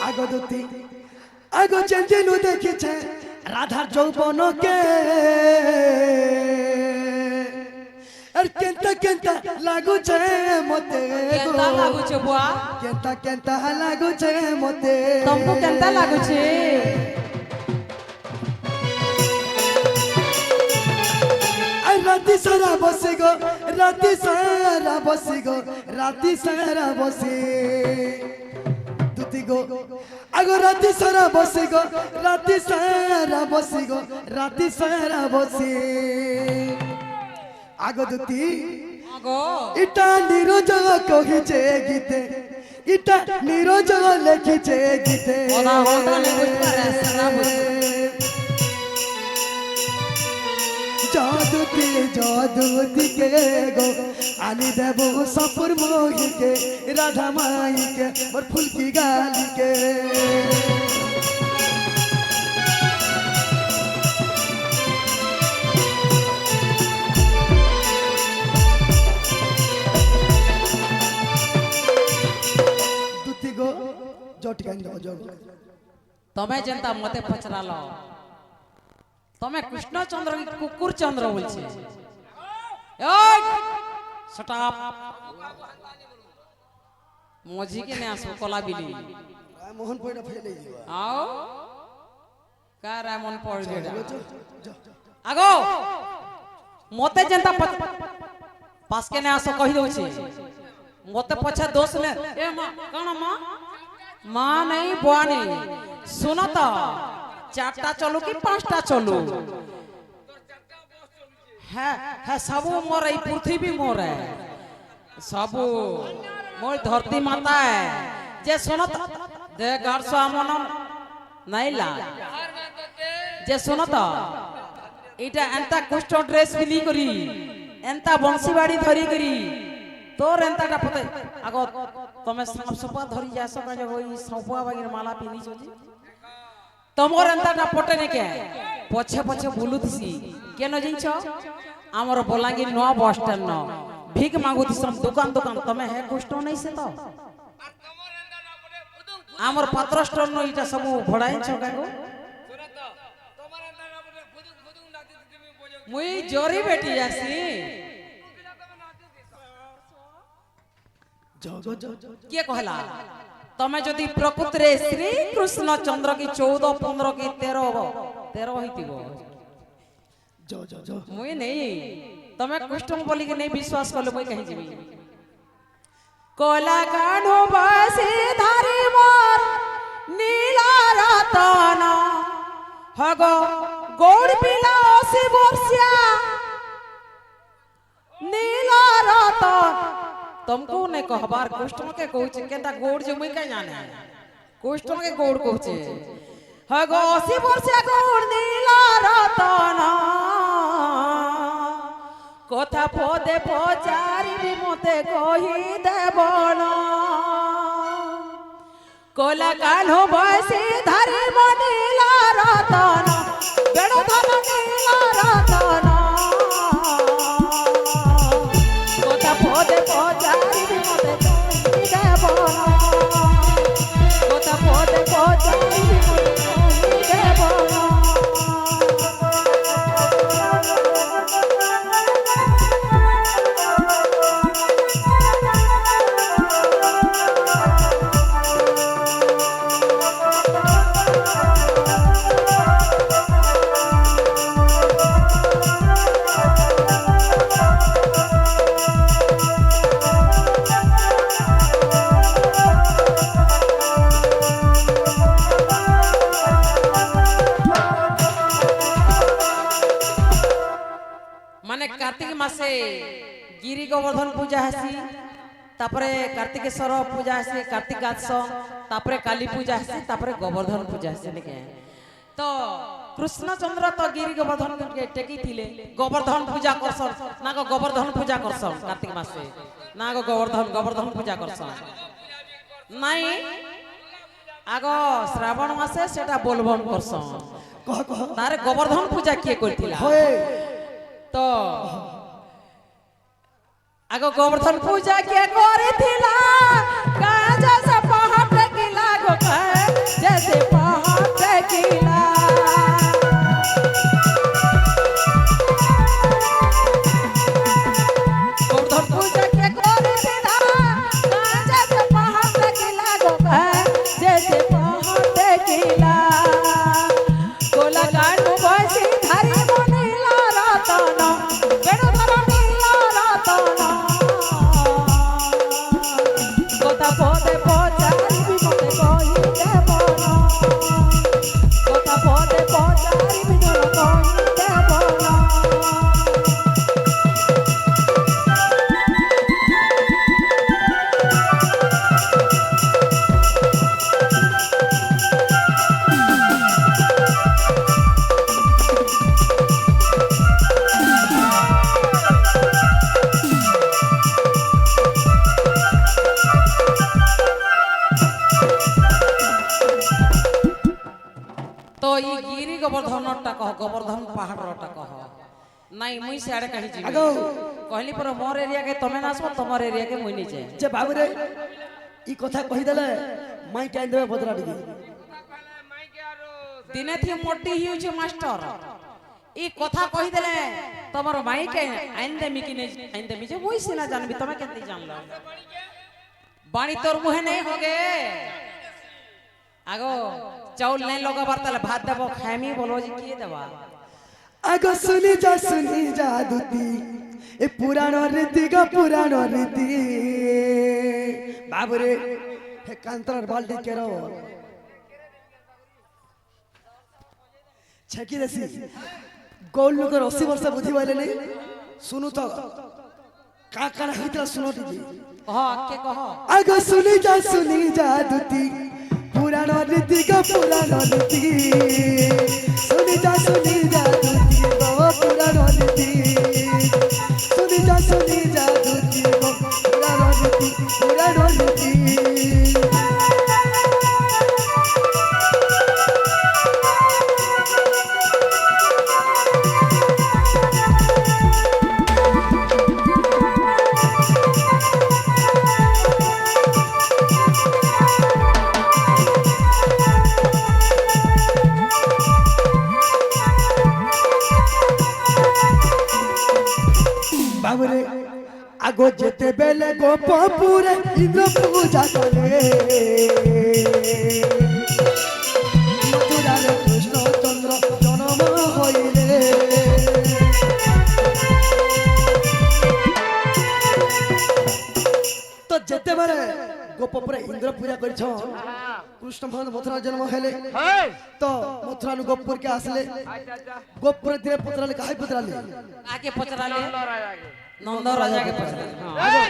আগদতি আগো চেঞ্জেলু দেখিছে রাধার যৌবনকে আর কেনতা কেনতা লাগুছে মতে কেনতা লাগুছে বুয়া কেনতা কেনতা লাগুছে মতে तुमको केनता लाଗୁছে রাতি সারা বসে গো রাতি সারা বসে গো রাতি সারা বসে দুতি গো আগো রাতি সারা বসে গো রাতি সারা বসে গো রাতি সারা বসে আগো দুতি আগো ইটা নিরজ কহিছে গীতে ইটা নিরজ লেখিছে গীতে ওনা ওনা বুঝতে পারে সারা বুঝতে जादूती जादूती के गो आनी देवो सपुर मोही के राधा माई के और फूल की गाली के दूती गो जोटी का इंदो जो तमे जनता मते पचरालो तमे कृष्णचंद्र की कुकुर चंद्र बोलछे ओय शट अप मोजी के ने आसो कला बिली मोहन पड़ा फैले आओ का रामन पड़ गेडा आगो मते जनता पास के ने आसो कहि दउछे मते पछा दोष ने ए मां कोन मां मां नहीं बुआ नहीं सुनो तो चारटा चलो कि पांचटा चलो है सबू मोर ई पृथ्वी मोर है सबू मोर धरती माता है जे सुनो तो दे घर से मन नहीं ला जे सुनो तो इटा एंता कुष्ठ ड्रेस पिनी करी एंता बंसी बाड़ी धरी करी तोर एंता टा पते आगो तमे सांप सपा धरी जासो का जो ई सांपवा बागिर माला पिनी छोजी तमोर एंता पटे ने के पछे पछे बुलुथसी केन जिंछ हमर बलांगीर नो बस स्टैंड न भीख मांगुथसम दुकान दुकान तमे है कुष्ट नहीं से तो हमर पात्र स्टोर न इटा सब भड़ाई छ कागो मुई जोरी बेटी आसी जो जो के कहला तमे जदि प्रकृत रे श्री कृष्ण चंद्र की 14 15 की 13 होइतिबो जो जो जो मुई नहीं तमे कृष्ण बोली के नहीं विश्वास करले मुई कहि जेबी कोला काढो बसे धारी मोर नीला रतन हगो गोड़ पिला ओसी वर्षिया नीला रतन तुमको ने कहबार कुष्ठ के कहू छे केता गोड़ जे मुई का जाने कुष्ठ के गोड़ कहू छे हगो 80 वर्ष गोड़ नीला रतन कथा पदे पचारि मते कहि देबण कोला कान्हो बसे धरि नीला रतन बेणु धन नीला रतन कथा पदे पचारि मते कहि देबण कथा पदे पचारि मते कहि देबण माने कार्तिक मासे गिरी गोवर्धन पूजा हसी तापरे कार्तिकेश्वर पूजा हसी कार्तिक गाछ तापरे काली पूजा हसी तापरे गोवर्धन पूजा हसी ने के तो कृष्णचंद्र तो गिरी गोवर्धन के टेकी थिले गोवर्धन पूजा करसन ना को गोवर्धन पूजा करसन कार्तिक मासे ना को गोवर्धन पूजा करसन नहीं आगो श्रावण मासे सेटा बोलबम करसन कह कह तारे गोवर्धन पूजा किए करथिला होए तो आगो गोवर्धन पूजा किए करथिला गाजा से पहाड़ किला गो जैसे पहाड़ किला गोवर्धन पूजा किए करथिला गाजा से पहाड़ किला गो जैसे पहाड़ किला गोला गानु बसी धरी बनिला रतन बेणु धर नीला रतन কথা পদে পচারিবি মতে কইতে বল কথা পদে পচারিবি মতে কইতে বল तो ई गिरी गोवर्धनटा कह गोवर्धन पहाड़टा कह नहीं मुई सियाड़े कहि जी आगो कहली पर मोर एरिया के तमे नासबो तमर एरिया के मुई नहीं जाए जे बाबू रे ई कथा कहि देले माई के देबे बदरा दिगी दिने थी मोटी हिउज मास्टर ई कथा कहि देले तमर माई के आइन देमी कि नहीं आइन देमी जे मुई सिना जानबी तमे केते जानलो बाणी तोर मुहे नहीं होगे आगो चाउल नहीं लोगा बरतले भात देबो खामी बोलो जी किए देबा आगो सुनी जा दुती ए पुराण रीति बाबू रे हे कांतर बाल्टी केरो छकी देसी गोल लोग 80 वर्ष बुद्धि वाले नहीं सुनु तो का हितला सुनो दी कह के कह आगो सुनी जा दुती पुराण रीति पुराण रीति सुनी जा दुती गो पुराण रीति सुनी जा दुती गो पुराण रीति बाबरे आगो जेते बेले गोपपुरे इंद्र पूजा करे मथुरारे कृष्ण चंद्र जन्म होइले तो जेते बेले गोपपुरे इंद्र पूजा करिछ कृष्ण भगवान मथुरा जन्म हेले तो मथुरा नु गोपपुर के आसले गोपपुर दिरे पुत्रले काहे पुत्रले आके पचराले नंद राजा के पचराले हां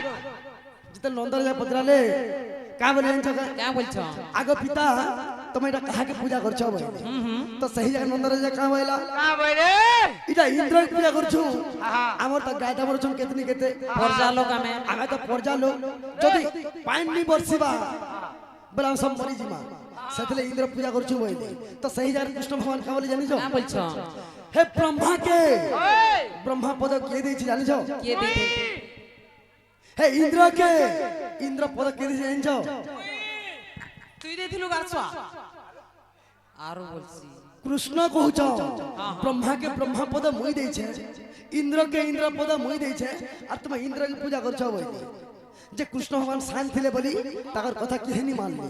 जिते नंद राजा पुत्रले का बोले छ क्या बोलछो आगो पिता तुम एटा कहा के पूजा करछो भाई तो सही जगह नंद राजा का बोला इटा इंद्र के पूजा करछु हमर त गायता बरछन केतनी केते परजा लोग में आमे तो परजा लोग जदी पाइन नी बरसिबा बला सब मरी जिमा सेतले इंद्र पूजा करछु भाई तो सही जगह कृष्ण भगवान का बोले जानि जो क्या बोलछो हे ब्रह्मा के ब्रह्मा पद के दै छी जानि जो के दी हे इंद्र पद के दै छी जानि जो তুই দেখিলু গাছवा आरो बोलसी कृष्ण कहूछ ब्रह्मा के ब्रह्मा पद मुई दै छे इंद्र के इंद्र पद मुई दै छे आ तुम इंद्र के पूजा करछ भाई जे कृष्ण भगवान शांत थिले बोली ताकर कथा केहनी मानली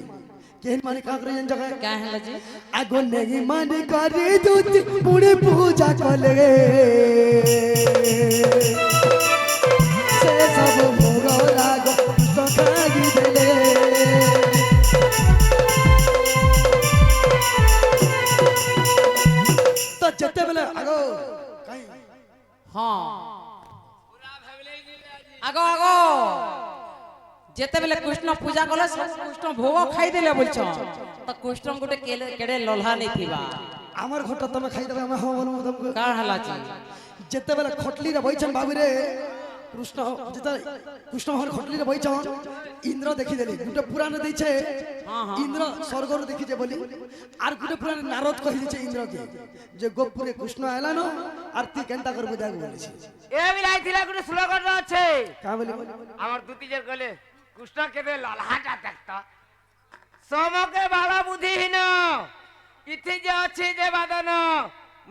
केहन माने का करे जन जगह क्या है जी आगो नहीं माने करे दूत पुणे पूजा कले से सब भोग राग तो खागी देले तो जते बेले आगो काई हां आगो आगो जेते बेले कृष्ण पूजा कले कृष्ण भोग खाई देले बोलछ त कृष्ण गुटे केड़े लोल्हा नहीं थिबा हमर घोट तमे खाई देबे हम हम तुमको का हला जी जते बेले खटली रे बैठन बाबू रे কৃষ্ণ যেটা কৃষ্ণ ভগবান খটলিরে বইছন ইন্দ্র দেখিদেলি গুটে পুরাণ দিছে ইন্দ্র স্বর্গর দেখিছে বলি আর গুটে পুরাণ নারদ কহি দিছে ইন্দ্রকে যে গোপুরে কৃষ্ণ আইলানো আর তুই কেনতা করবি দেখ বলেছি এ বিলাই থিলা গুটে স্লোগান আছে কা বলি আমার দুতিজের কইলে কৃষ্ণ কেবে ললহাটা দেখতা সমকে বালা বুদ্ধিহীন ইথি যে আছে যে বাদন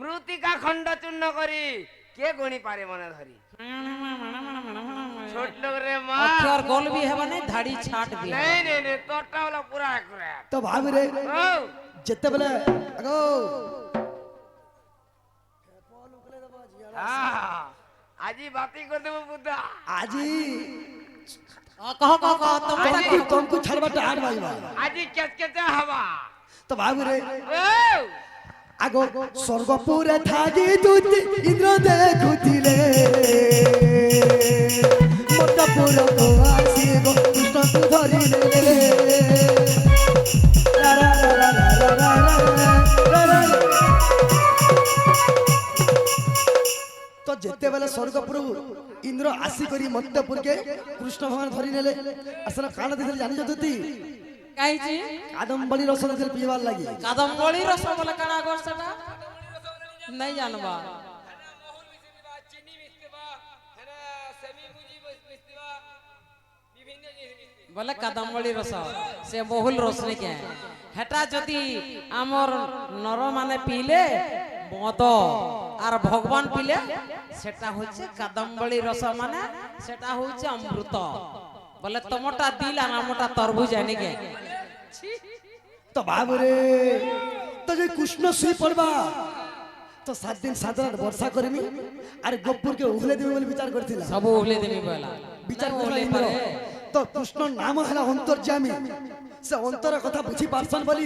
মৃত্তিকা খণ্ড চূর্ণ করি কে গণি পারে মনে ধরি ছোট লোক রে মা অক্ষর গোল भी है नहीं धाड़ी छाट भी है नहीं नहीं नहीं তোরটা হলো পুরা একরেট তো ভাবি রে ও যেতেবেলে আগো আজি বাতি করে দেব বুদ্ধা আজি कहो तुम तुमको छड़बाटा 8 बाजवा আজি কেচকেচে হবা তো ভাবি রে ও আগো স্বর্গপুরে থাকি দুতি ইন্দ্র দেখুতিলে মতপুর আসিব কৃষ্ণ তু ধরিলে লা লা লা লা লা লা লা লা লা। তো যেতেবেলে স্বর্গপুর ইন্দ্র আসি করি মতপুরকে কৃষ্ণ ভগবান ধরি নেলে আসলে কানা দিলে জানি যদি काई जी কাদম্বরী রস দিলে পিবার লাগি कादम्बरी रस बोले कना गोर सटा नहीं जानबा बोले कादम्बरी रस से बहुल रस नहीं के हेटा जदी आमर नर माने पीले मद আর ভগবান পিলে সেটা হচ্ছে কাদম্বরী রস মানে সেটা হচ্ছে অমৃত বলে তোমারটা দিল আর আমটা তরভুজ আনিকে তো বাবুরে তো যে কৃষ্ণ শুই পড়বা তো 7 দিন 7 রাত বর্ষা করবি আর গোপুরকে উহলে দিবি বলে বিচার করছিল সব উহলে দেবি বলা বিচার করলে ইন্দ্র তো কৃষ্ণ নাম হলা অন্তর্যামী সে অন্তর কথা বুঝি পারছন বলি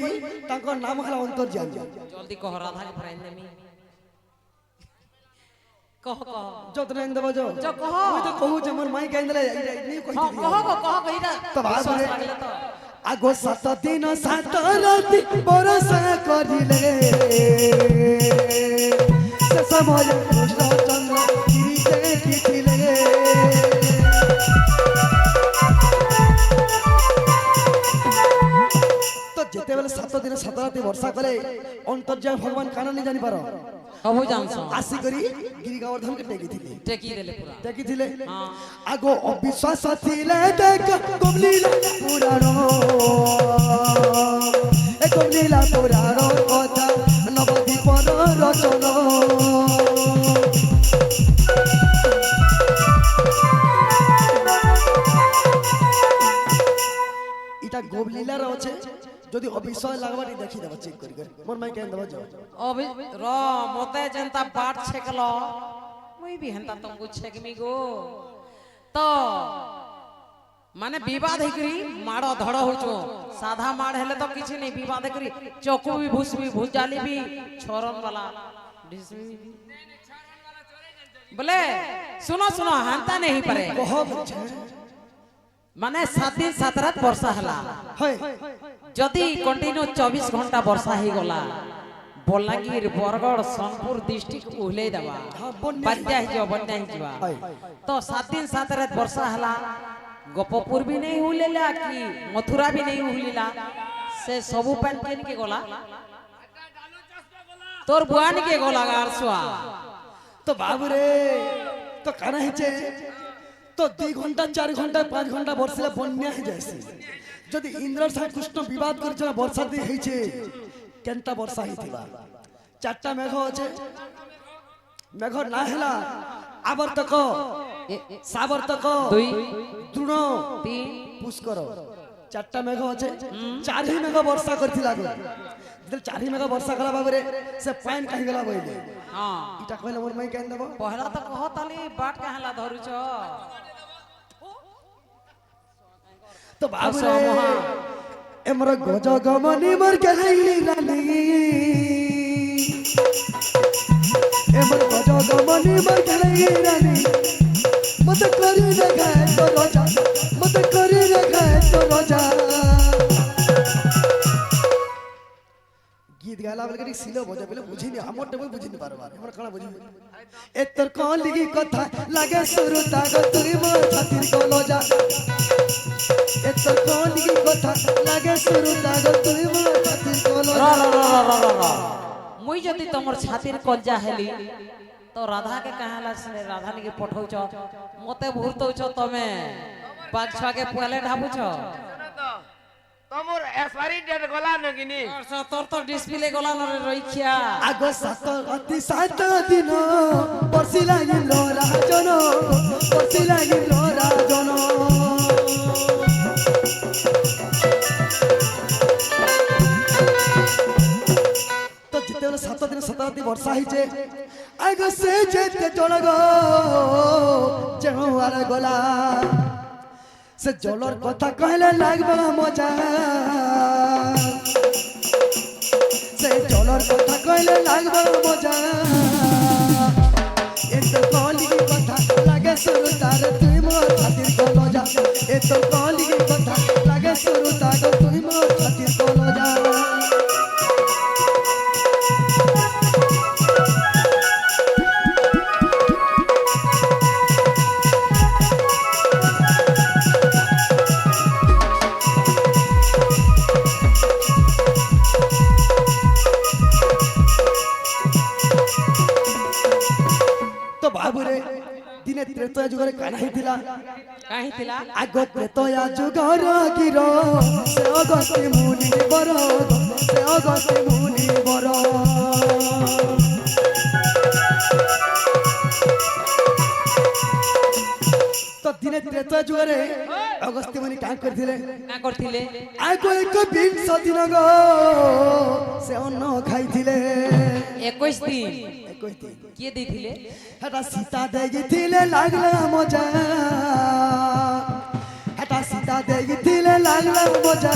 তাঙ্কর নাম হলা অন্তর্যামী জলদি কহ রাধা কে ফ্রাইন দেমি কহ কহ যতন দেব যো जो कह ওই তো কহু যে মোর মাই গাইন্দলে নি কই हाँ দিবি कह कहिरा तो बाबुरे लागले तो আগো 7 দিন 7 রাতি বর্ষা করিলে সে সময় কৃষ্ণ চন্দ্র গিরিতে দেখিলে তো যেতেবেলে 7 দিন 7 রাতি বর্ষা করে অন্তর্যামী ভগবান কানা নি জানি পারো सबु जानस আসি করি গিরি গোবর্ধন কে টেকিଥିଲେ टेकी देले पूरा দেখিছিলে हाँ আগো অবিশ্বাস ছিলে দেখ কমলিলা পুরাণ এ কমলিলা পুরাণ কথা নবদ্বীপর রচন এটা গোবলীলার আছে যদি অবিশ্বাস লাগবাটি দেখি দেব চেক করি মোর মাই কেন দেব যাও अभी र मोते जनता बाट छेकलो मुई भी हंता तुमको छेकमी गो तो माने विवाद हेकरी माड़ो धड़ो होचो साधा माड़ हेले तो किछि नहीं विवाद हेकरी चोकू भी भुजाली भी छोरन वाला डिसमी भी बोले सुनो सुनो हंता नहीं परे बहुत अच्छा माने 7 दिन 7 रात वर्षा हला হয় যদি কন্টিনিউ 24 ঘন্টা বর্ষা হই গলা বলাঙ্গীর বরগড় সোনপুর ডিস্ট্রিক্ট উহলে দেবা বাজ্যা হিজবা হয় তো 7 दिन 7 रात वर्षा हला गोपपुर भी नहीं हुलेला कि मथुरा भी नहीं हुलिला से सबु पेन केन के गला तोर बुआन के गला गारसुआ তো বাবুরে তো কানা হইছে তো 2 ঘন্টা 4 ঘন্টা 5 ঘন্টা বর্ষা বন্যা হয়ে যাইছে যদি ইন্দ্র সাথে কৃষ্ণ বিবাদ করছিল বর্ষা দিয়ে হইছে কেনটা বর্ষা হইতিবা চারটা মেঘ আছে মেঘ না হেলা আবর্তক সাবর্তক দুই দ্রুণ তিন পুষ্কর চারটা মেঘ আছে চারি মেঘ বর্ষা করছিল আগে যেতে চারি মেঘ বর্ষা করা বাবুরে সে পাইন কাহি গলা বইলে हां এটা কইলে মোর মাই কেন দেব पहला तो कहो ताली बाट कहला धरुछ তো বাবুরে এমর গজ গমনি মোর কেহাইলি রানী এমর গজ গমনি মোর কেহাইলি রানী মত করি দেখায় তো রজা মত করি দেখায় তো রজা গীত গালা বলকে লাগি সিলো বজে বলে বুঝিনি আমার টেবে বুঝিনি পারবার আমরা কানা বুঝিনি এ তোর কোন লিগি কথা লাগে শুরু তাগ তুই মোর ছাতির কলজা এ তোর কোন লিগি কথা লাগে শুরু তাগ তুই মোর ছাতির কলজা মুই যদি তোমার ছাতির কলজা হেলি তো রাধা के कहाला से राधा ने के पठौछ मते भूलतौछ तमे बाग छाके पहले ढाबुछ শোনো তো, তোমার এক্সপায়ারি ডেট গলা নগিনি তোর তো ডিসপ্লে গলা নরে রইখিয়া আগো সাত অতি সাত দিন বর্ষি লাগিল রাজন বর্ষি লাগিল রাজন তো যেতেবেলে 7 দিন 7 রাতি বর্ষা হইছে আগো সে যেতে জলগ যেহুয়ার গলা সে জলর কথা কইলে লাগবে মজা সে জলর কথা কইলে লাগবে মজা এত কলি কথা লাগে শুরু তার তুই মোর ছাতির কলজা এত কলি কথা লাগে শুরু তার তুই মোর ছাতির কলজা তো বাবুরে দিনে ত্রেতয়া যুগরে কানা হইতিলা কাহি থিলা আগ ত্রেতয়া যুগর গির সে অগস্তি মুনি বর সে অগস্তি মুনি বর তো দিনে ত্রেতয়া যুগরে অগস্তি মুনি কাম করছিলে না করথিলে আগ এক বিংশ দিন গো সে অন্ন খাইছিলে 21 দিন কইতে কে দিছিলে হেটা সীতা দেখিলে লাগলা মজা হেটা সীতা দেখিলে লাগলা মজা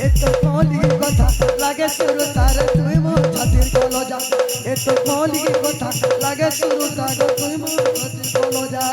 এত কলি কথা লাগে শুরু তার তুই মোর ছাতির কলজা এত কলি কথা লাগে শুরু তার তুই মোর ছাতির কলজা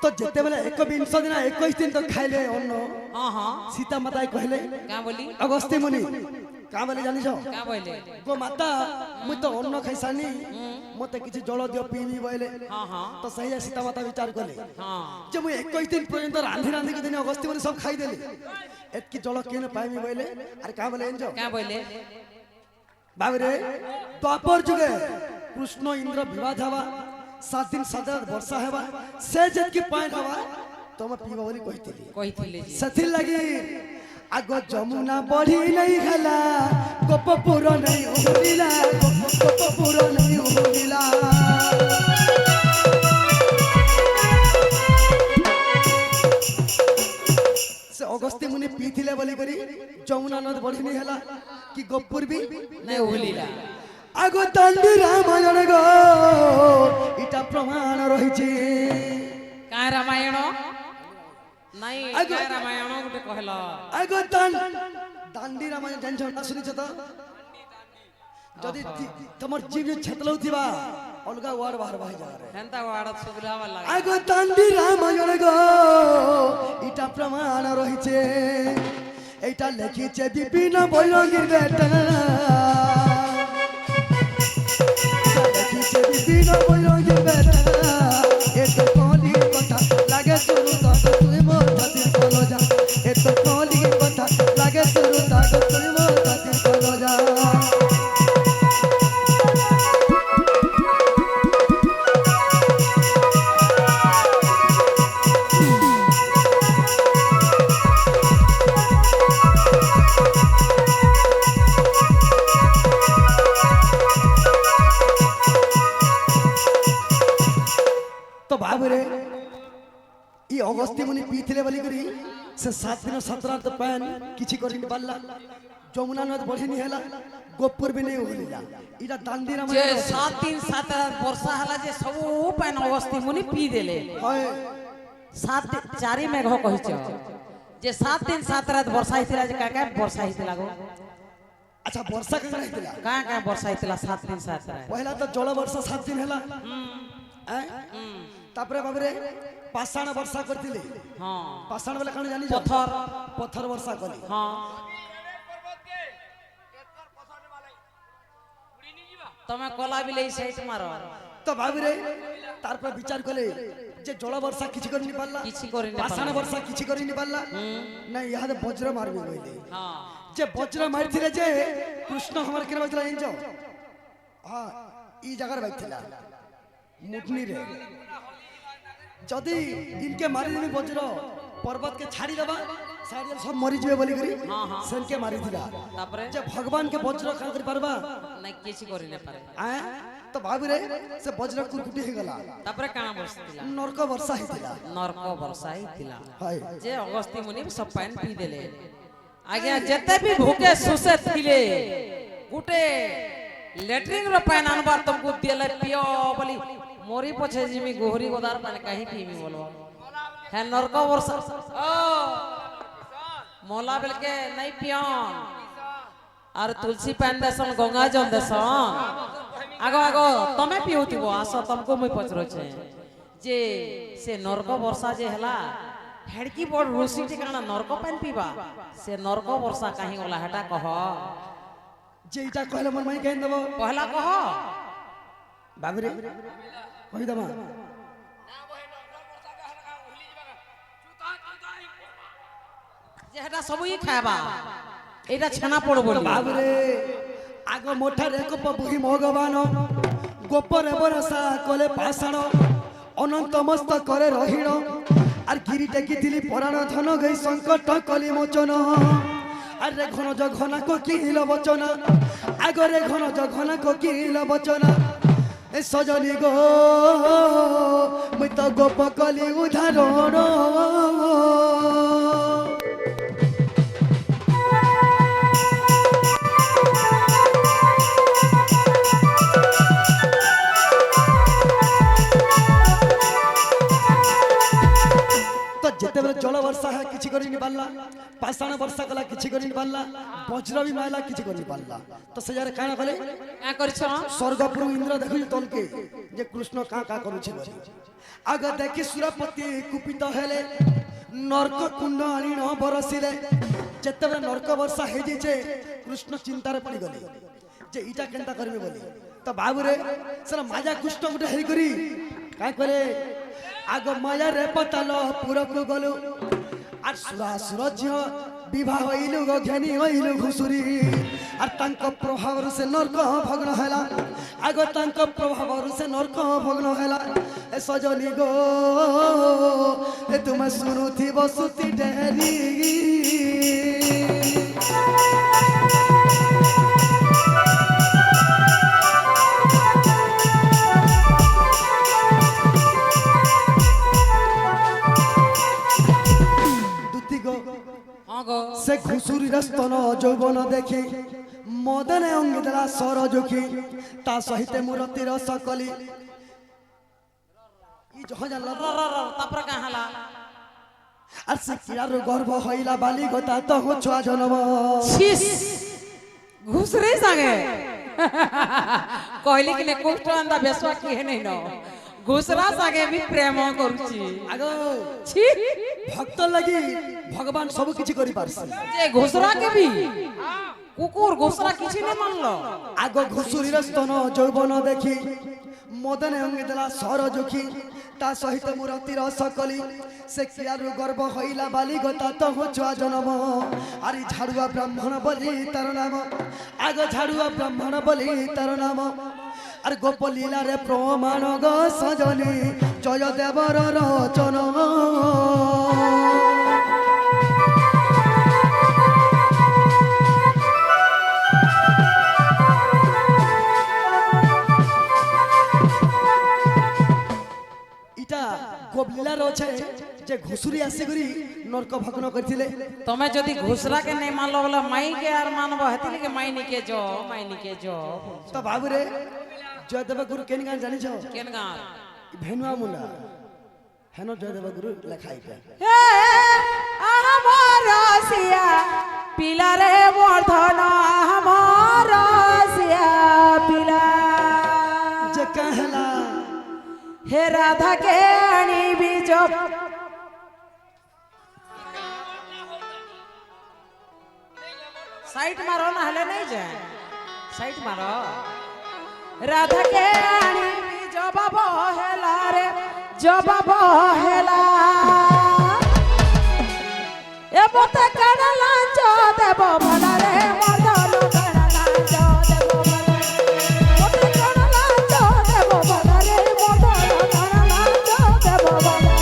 তো যেতেবেলে 21 দিন 21 দিন তো খাইলে অন্ন हां हां সীতা মাতাই কহিলে का बोली অগস্তি মুনি কা বলে জানিছ का बोले গো মাতা মুই তো অন্ন খাইসানি মতে কিছু জল দিও পিবি বইলে हां हां তো সেই সীতা মাতা বিচার কলে हां যে মুই 21 দিন পর্যন্ত রাঁধি রাঁধি দিন অগস্তি মুনি সব খাই দেলি এতকি জল কেন পাইমি বইলে আর কা বলে এনজো का बोले বাবরে দ্বাপর যুগে কৃষ্ণ ইন্দ্র বিবাদ হবা 7 দিন 7 রাত বর্ষা হবা সে যেতকি পাইন হবা তোমে পিবা বলি কইতিলি কইথিলে জি ସେଥି ଲାଗି আগ যমুনা বଢି নাই ହେଲା ଗୋପପୁର নাই ଉଡ଼ିଲା ଗୋପପୁର নাই ଉଡ଼ିଲା ସେ ଅଗସ୍ତ୍ୟ ମୁନି ପିଇଥିଲେ ବୋଲି କରି ଯମୁନା ନଦ ବଢି নাই ହେଲା କି ଗୋପପୁର ବି नहीं उलीला আগ দাଣ୍ଡি রামায়ণ গো ইটা প্রমাণ রহিছে का रामायण नहीं आगो- का रामायण गुटे कहला আগ দাণ্ডি রামায়ণ জানছ না শুনিছ তো যদি তোমার জীব যে ছেতলৌ থিবা অলগা ওয়ার্ড বাহার বাহি যারে हेंता वाडत सुगला वाला আগ দাণ্ডি রামায়ণ গো ইটা প্রমাণ রহিছে এইটা লেখিছে বিপিন বৈরাগীর বেটা লেখিছে বিপিন বৈরাগীর বেটা এত কলি কথা লাগে শুরু তক তুই মোর ছাতির কলজা এত কলি কথা লাগে শুরু তক তুই মোর ছাতির কলজা তো বাবুরে ই অগস্তি মুনি পিইଥିଲେ বলি করি সে 7 দিন 7 রাত প্যান কিছু করি পারলা যমুনা নদ বঢ়িনি হেলা গোপুর বি নেই উলিলা ইটা দাণ্ডি जे রামায়ণ 7 दिन 7 रात वर्षा हला जे सब पैन अवस्थी मुनि पी देले হয় ଚାରି ମେଘ କହିଛ ଯେ 7 ଦିନ 7 ରାତ ବର୍ଷା ହେଇଥିଲା ଯେ କାଁ ବର୍ଷା ହେଇଥିଲା ଗো अच्छा वर्षा कहाँ रहतिला କାଁ ବର୍ଷା ହେଇଥିଲା 7 ଦିନ 7 ରାତ पहला तो जल वर्षा 7 दिन हैला तापरे बाबरे पाषाण वर्षा करथिले ହଁ पाषाण वाला कण जानी पत्थर पत्थर वर्षा कली ହଁ ତମେ କଲା ବିଲେ ସେଇଟ ମାର तो बाबरे तार पर विचार कले जे जल वर्षा किछि करि नि पारला କିଛି କରି ନି पाषाण ପାରିଲା। वर्षा किछि करि नि पारला नहीं यहाँ वज्र मारबे कहले ହଁ जे वज्र मारथिले जे कृष्ण हमर केना बजला इंजो हां ई जगह बैठिला मुठनी रे जदी इनके मारी देबी वज्र पर्वत के छाड़ी दबा सारी सब मरी जिवे बोली करी हाँ, हाँ। सेन के मारी दिला ତାପରେ जे भगवान के वज्र का कर पारबा ନାଇଁ କିଛି କରି ନି ପାରେ आ तो बाबू रे से वज्र कुरकुटी हे गला ତାପରେ କାଣା ବର୍ଷିଥିଲା नरक वर्षा हितिला ନରକ ବର୍ଷା ହେଇଥିଲା हाय जे ଅଗସ୍ତି ମୁନି सब ପାଣି ପି ଦେଲେ ଆଜ୍ଞା ଯେତେ ବି ଭୁକେ ସୁସେ ଥିଲେ ଗୁଟେ ଲେଟ୍ରିନ ର ପାଣି ଆନବାର ତମକୁ ଦେଲେ ପିଅ ବୋଲି मोरी पछे जिमी गोहरी गोदार पानी कहीं पीमी बोलो है नरक वर्षा ओ मोला बेल के नहीं पियन और तुलसी पान देसन गंगा जल देसन आगो आगो तमे पिउतिबो आसो तुमको मुई पचरो छे जे से नरक वर्षा जे हला हेडकी बड़ रोसी ठिकाना नरक पान पीबा से नरक वर्षा कहीं होला हटा कह जे इटा कहले मन मई कहि देबो पहला कह बाबू रे कहि दमा जे हटा सब ही खाबा एटा छना पड़ो बोली बाबू रे आगो मोठा रे को बुही भगवान गोपर बरसा कले पाषाण अनंत मस्त करे रहिण आर गिरी टेकी दिली पुराण धन गई संकट कली मोचन अरे घन जघना को किल बचन आगरे घन जघना को किल बचन ए सजनी गो मुई तो गोप कली उदाहरण जेते बेले जल वर्षा है किछि करि नि पारला पाषाण वर्षा कला किछि करि नि पारला वज्र भी मारला किछि करि नि पारला तो से जारे काना कले का करछ स्वर्गपुर इंद्र देखि तलके जे कृष्ण का करू छै आग देखि सुरपति कुपित हेले नरक कुंड आनी न बरसिले जेते बेले नरक वर्षा हे जे छे कृष्ण चिंता रे पड़ी गले जे इटा केनता करबे बोली तो बाबू रे सर माजा कृष्ण गुटे हेई करी का करे आग माया रे पताल पुरक गलु आर सुरा सुरज विवाह होइलु गघनी होइलु घुसुरी आर तांक प्रभाव से नरक भग्न हैला आग तांक प्रभाव से नरक भग्न हैला ए सजनी गो ए तुम सुनुथि बसुति डेरी से घुसुरी स्तन यौवन देखी मदने अंगिदला सरजुखी ता सहित मूर्तिर सकली ई जह जानला तापर का हला আর সে কিরার গর্ভ হইলা বালি গতা তো ছোয়া জনম छिस घुसरे संगे कहली कि ने कोष्ठ अंदा बेसवा की है नहीं न घुसरा संगे भी प्रेम करूची আগো छी ভক্ত লাগি ভগবান সব কিছু করি পারছে जे घुसरा के भी कुकुर घुसरा किछि ने मानलो আগ ঘুসুরির স্তন যৌবন দেখি মদনে অঙ্গিদলা সরজুখী তা সহিত মূর্তির সকলি से किरार गर्भ हईला बाली गता तो ছোয়া জনম আরি ঝাড়ুয়া ব্রাহ্মণ বলি তার নাম আগ ঝাড়ুয়া ব্রাহ্মণ বলি তার নাম আর গোপ লীলা রে প্রমাণ গ সজনী জয় দেবর রচন ইটা গোপলীলা রছে যে ঘুসুরি আসি করি নরক ভগ্ন করছিলে तमे जदी घुसरा के नहीं मानलो बोला माई के यार मानबो हतिल के माई नि के जो তো বাবুরে জয়দেব গুরু কেন গান জানিছ केन गा ভেনুয়া মুন্ডা হেন জয়দেব গুরু লেখা এটা হে আমার রসিয়া পিলারে বর্ধন আমার রসিয়া পিলা যে कहला হে রাধাকে আনিবি জব সাইড মারো না হলে নাই যায় সাইড মারো রাধাকে আনিবি জবাব হেলা রে জবাব হেলা এ মতে কানা লাঞ্চ দেব ভলা রে মদন কানা লাঞ্চ দেব ভলা মতে কানা লাঞ্চ দেব ভলা রে মদন কানা লাঞ্চ দেব ভলা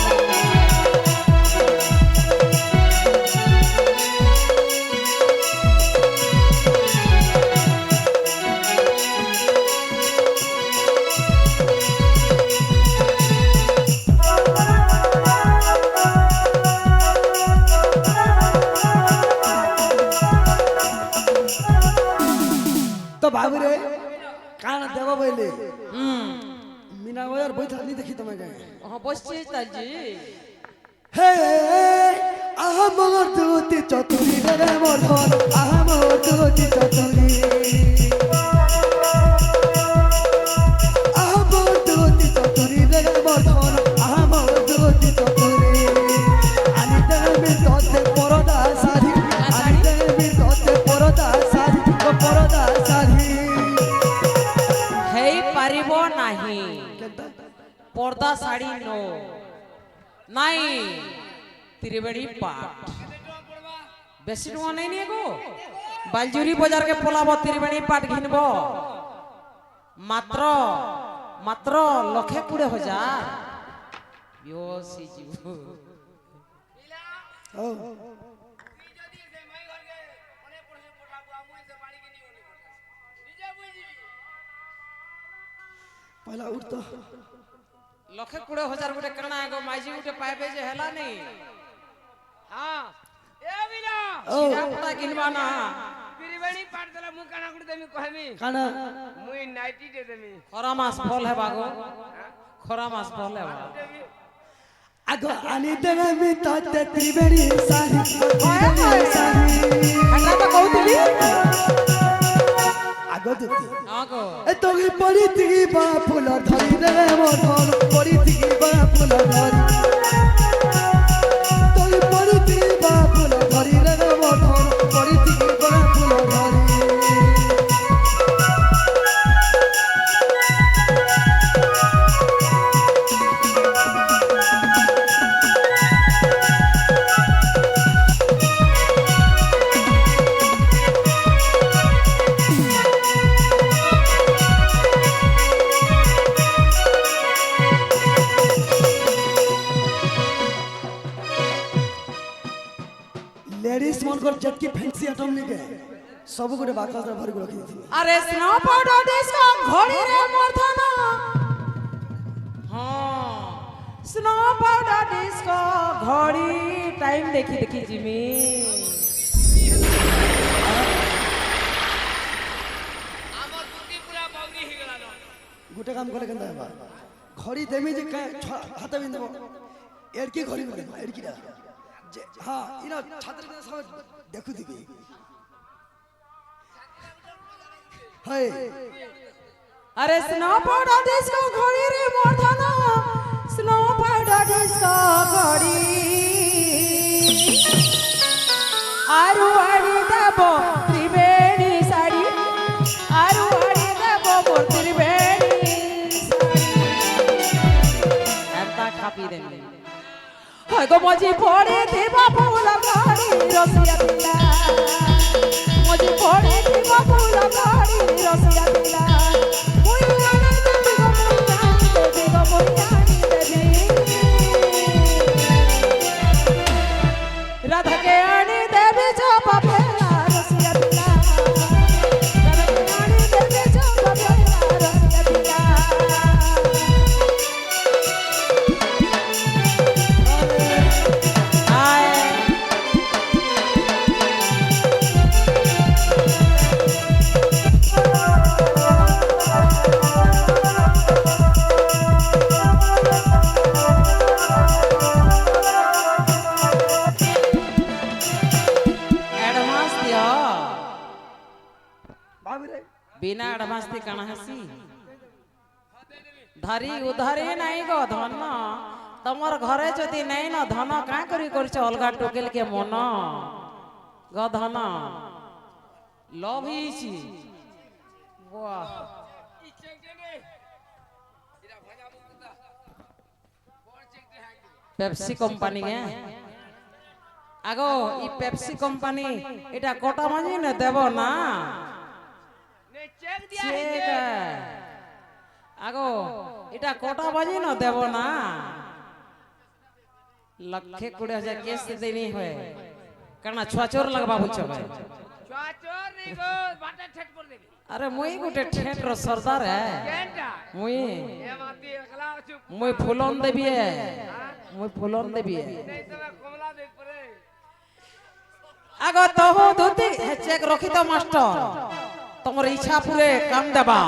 তো বাবু রে কান দেব বইলে মিনা বাজার বই থাকনি দেখি তোমাকে বসছি তাজি হে আহমর দুতি চতুরি রে মর্ধন আহমর দুতি চতুরি আহমর দুতি চতুরি রে মর্ধন আহমর দুতি চতুরি আনিতে মি তোতে পরদা সাধি আনিতে মি তোতে পরদা সাধি তো পরদা সাধি হেই পারিব নাহি কেনতা পর্দা শাড়ি নো নাই ত্রিবেণী পাট বেশি টাকা নেই নিয়ে গো বালজুরি বাজার কে পোলাব ত্রিবেণী পাট ঘিনব মাত্র মাত্র 1,20,000 বিওসি জীব ও পয়লা উঠতো 1,20,000 গোটে কাଣା গো মাইজি গোটে পাইবে যে হেলা নেই হ্যাঁ এ বিনা ও সিধা পটা কিনবা না ত্রিবেণী পাট দেলা মু কানা গুড়ি দেমি কহমি কানা মুই নাইটি দে দেমি খরা মাস ফল হেবা গো খরা মাস ফল হেবা আগো আনি দেবে মি তোতে ত্রিবেণী সাধি ত্রিবেণী সাধি হাটা তো কହୁଥିଲି আগো দুতি ହଁ গো এ তোকে পড়ি তিগি বা ফুল ধরি রে মর্ধন পড়ি তিগি বা ফুল ধরি তোকে পড়ি তিগি বা ফুল ধরি রে মর্ধন পড়ি তিগি বা ফুল ধরি লেডিস মনকর যেতকি ফ্যান্সি আইটম লিগে সব গুটে বাকাসরে ভরি করে রাখি আরে স্নো পাউডার ডিস্কো ঘড়ি রে মর্ধন হ্যাঁ স্নো পাউডার ডিস্কো ঘড়ি টাইম দেখি দেখি জিমি আমার বুদ্ধি পুরা বাউরি হই গেল না গোটে কাম করে কেন হেবা ঘড়ি দেমি যে হাতে বিন দেব এর কি ঘড়ি বলে এর কি যে হ্যাঁ ইনা ছাত্র সব দেখু দিবি হাই আরে স্নো পাউডার ডিস্কো ঘড়ি রে মর্ধন স্নো পাউডার ডিস্কো ঘড়ি আরু আড়ি দেব ত্রিবেণী শাড়ি আরু আড়ি দেব মোর ত্রিবেণী শাড়ি একটা খাপি দেন হয় গো মজি পড়ে দেবা ফুল ঘড়ি রসিয়া দিলা মজি পড়ে দেবা ফুল ঘড়ি রসিয়া দিলা মুই আনি দেবি গো মুই আনি দেবি রাধাকে আনি দেবি জবা ফেলা রসিয়া দিলা রাধাকে আনি দেবি জবা ফেলা রসিয়া দিলা আয় বিনা অ্যাডভান্স দি কানা হাসি ধারি উধারি নাই গো ধন তোমার ঘরে যদি নাই ন ধন কাঁ করি করছ অলগা টোকেল কে মন গ ধন লভ হইছি বাহ পেপসি কোম্পানি গে আগো ই পেপসি কোম্পানি এটা কোটা মাঝি না দেব না নে চেক দিয়া চেক হইছে আগো এটা কোটা বাজি না দেব না লক্ষে 20,000 কেস দেনি হয় কারণ ছুয়াচোর লাগবা বুঝছো ভাই চোর নি গো বাটা ঠেট করে দেবি আরে মুই গুটে ঠেটর সর্দার হে কেনটা মুই এ মাতি একলা আছু মুই ফুলন দেবি মুই ফুলন দেবি নেই তো কমলা দেখ পরে আগো তো ধুতি চেক রখি তো মাস্টার তোমার ইচ্ছা পুরে কাম দেবা